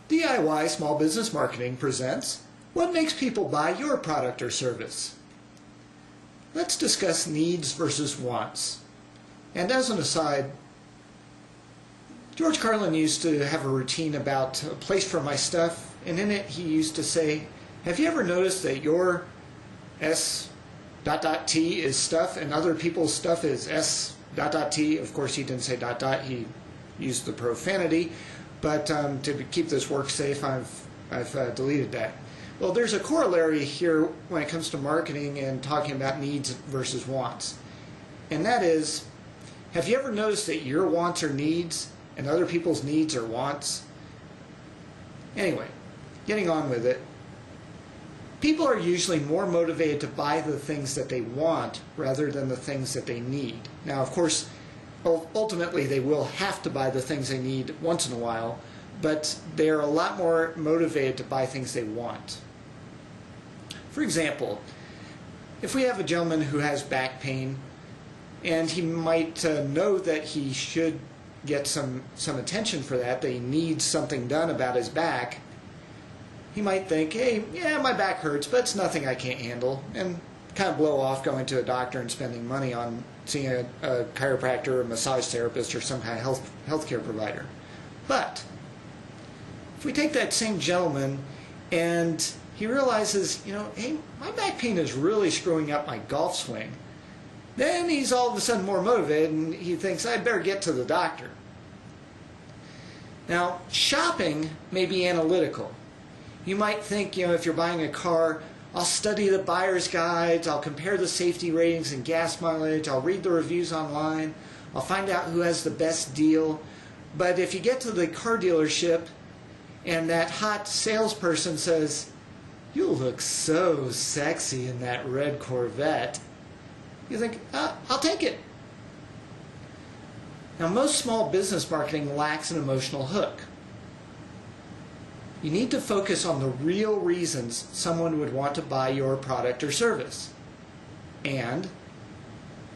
DIY Small Business Marketing presents What Makes People Buy Your Product or Service? Let's discuss needs versus wants. And as an aside, George Carlin used to have a routine about a place for my stuff, and in it he used to say, have you ever noticed that your S.T is stuff and other people's stuff is S.T? Of course he didn't say ... he used the profanity, but to keep this work safe I've deleted that. Well, there's a corollary here when it comes to marketing and talking about needs versus wants. And that is, have you ever noticed that your wants are needs and other people's needs are wants? Anyway, getting on with it. People are usually more motivated to buy the things that they want rather than the things that they need. Now, of course, ultimately they will have to buy the things they need once in a while, but they're a lot more motivated to buy things they want. For example, if we have a gentleman who has back pain and he might know that he should get some attention for that he needs something done about his back, he might think, hey, yeah, my back hurts, but it's nothing I can't handle, and kind of blow off going to a doctor and spending money on seeing a chiropractor or a massage therapist or some kind of healthcare provider. But if we take that same gentleman and he realizes, hey, my back pain is really screwing up my golf swing, then he's all of a sudden more motivated and he thinks, I'd better get to the doctor. Now, shopping may be analytical. You might think, if you're buying a car, I'll study the buyer's guides, I'll compare the safety ratings and gas mileage, I'll read the reviews online, I'll find out who has the best deal. But if you get to the car dealership and that hot salesperson says, you look so sexy in that red Corvette, you think, I'll take it. Now, most small business marketing lacks an emotional hook. You need to focus on the real reasons someone would want to buy your product or service. And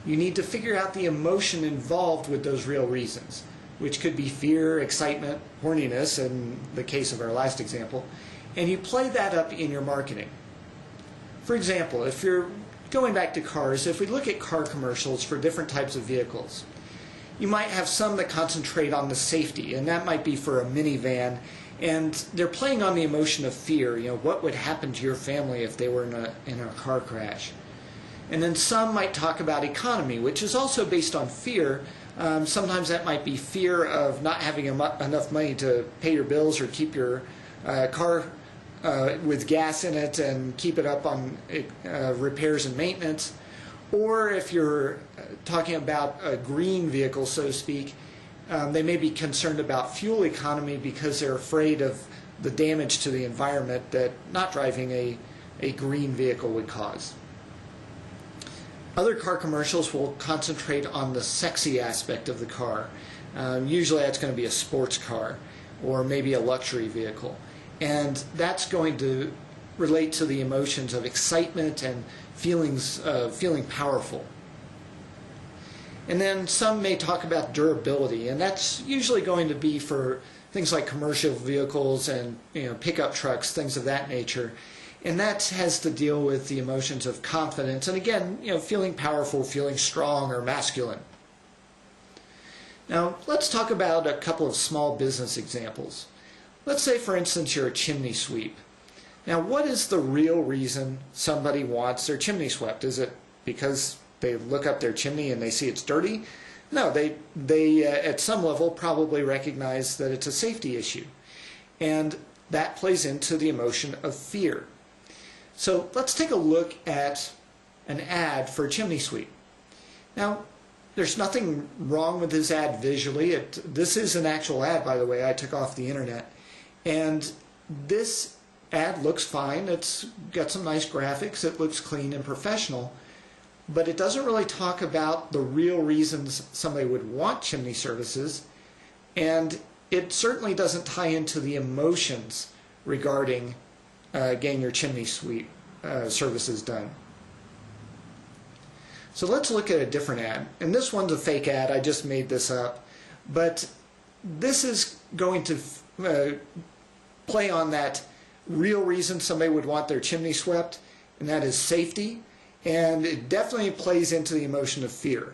you need to figure out the emotion involved with those real reasons, which could be fear, excitement, horniness, in the case of our last example, and you play that up in your marketing. For example, if you're going back to cars, if we look at car commercials for different types of vehicles, you might have some that concentrate on the safety, and that might be for a minivan, and they're playing on the emotion of fear. What would happen to your family if they were in a car crash? And then some might talk about economy, which is also based on fear. Sometimes that might be fear of not having enough money to pay your bills or keep your car with gas in it and keep it up on repairs and maintenance. Or if you're talking about a green vehicle, so to speak, they may be concerned about fuel economy because they're afraid of the damage to the environment that not driving a green vehicle would cause. Other car commercials will concentrate on the sexy aspect of the car. Usually that's going to be a sports car or maybe a luxury vehicle. And that's going to relate to the emotions of excitement and feelings of feeling powerful. And then some may talk about durability, and that's usually going to be for things like commercial vehicles and pickup trucks, things of that nature. And that has to deal with the emotions of confidence and again, feeling powerful, feeling strong or masculine. Now, let's talk about a couple of small business examples. Let's say, for instance, you're a chimney sweep. Now, what is the real reason somebody wants their chimney swept? Is it because they look up their chimney and they see it's dirty? No, they at some level probably recognize that it's a safety issue. And that plays into the emotion of fear. So let's take a look at an ad for a chimney sweep. Now, there's nothing wrong with this ad visually. This is an actual ad, by the way, I took off the internet. And this ad looks fine. It's got some nice graphics. It looks clean and professional. But it doesn't really talk about the real reasons somebody would want chimney services, and it certainly doesn't tie into the emotions regarding getting your chimney sweep services done. So let's look at a different ad, and this one's a fake ad. I just made this up, but this is going to play on that real reason somebody would want their chimney swept, and that is safety. And it definitely plays into the emotion of fear.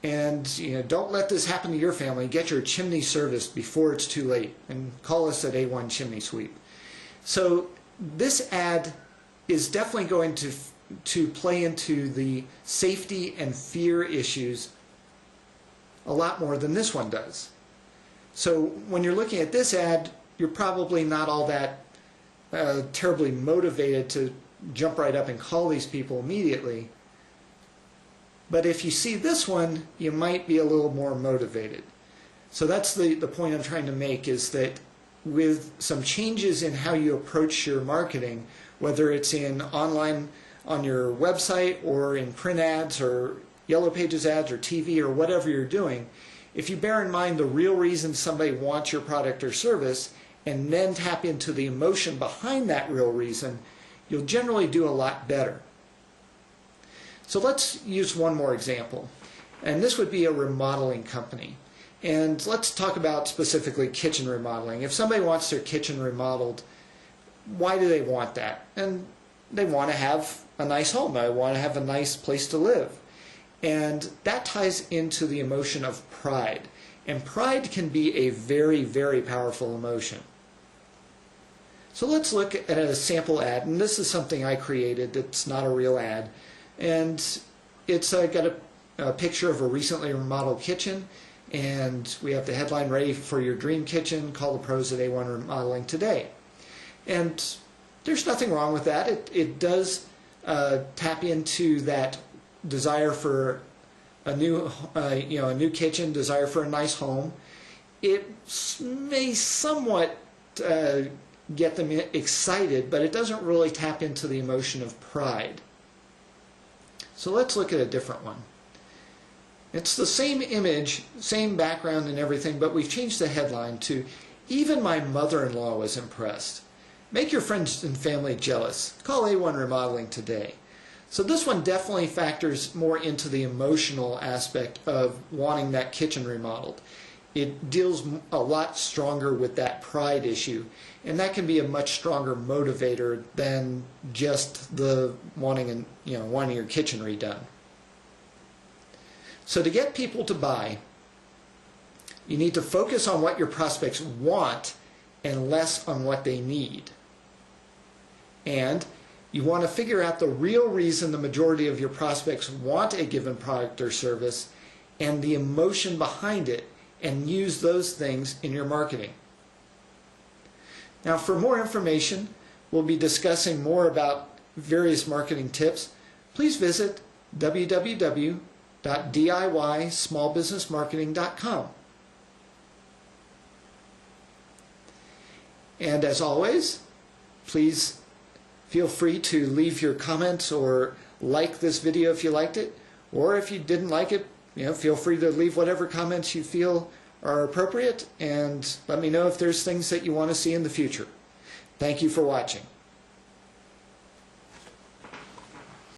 And don't let this happen to your family. Get your chimney serviced before it's too late, and call us at A1 Chimney Sweep. So this ad is definitely going to play into the safety and fear issues a lot more than this one does. So when you're looking at this ad, you're probably not all that terribly motivated to jump right up and call these people immediately. But if you see this one, you might be a little more motivated. So that's the point I'm trying to make, is that with some changes in how you approach your marketing, whether it's in online on your website or in print ads or Yellow Pages ads or TV or whatever you're doing, if you bear in mind the real reason somebody wants your product or service and then tap into the emotion behind that real reason, you'll generally do a lot better. So let's use one more example, and this would be a remodeling company. And let's talk about specifically kitchen remodeling. If somebody wants their kitchen remodeled, why do they want that? And they want to have a nice home. They want to have a nice place to live. And that ties into the emotion of pride. And pride can be a very, very powerful emotion. So let's look at a sample ad, and this is something I created. It's not a real ad. And it's got a picture of a recently remodeled kitchen, and we have the headline, "Ready for your dream kitchen, call the pros at A1 Remodeling today." And there's nothing wrong with that. It does tap into that desire for a new kitchen, desire for a nice home. It may somewhat get them excited, but it doesn't really tap into the emotion of pride. So let's look at a different one. It's the same image, same background and everything, but we've changed the headline to "Even my mother-in-law was impressed. Make your friends and family jealous. Call A1 Remodeling today." So this one definitely factors more into the emotional aspect of wanting that kitchen remodeled. It deals a lot stronger with that pride issue, and that can be a much stronger motivator than just the wanting your kitchen redone. So to get people to buy, you need to focus on what your prospects want and less on what they need. And you want to figure out the real reason the majority of your prospects want a given product or service and the emotion behind it, and use those things in your marketing. Now, for more information, we'll be discussing more about various marketing tips. Please visit www.diysmallbusinessmarketing.com. And as always, please feel free to leave your comments or like this video if you liked it, or if you didn't like it, feel free to leave whatever comments you feel are appropriate, and let me know if there's things that you want to see in the future. Thank you for watching.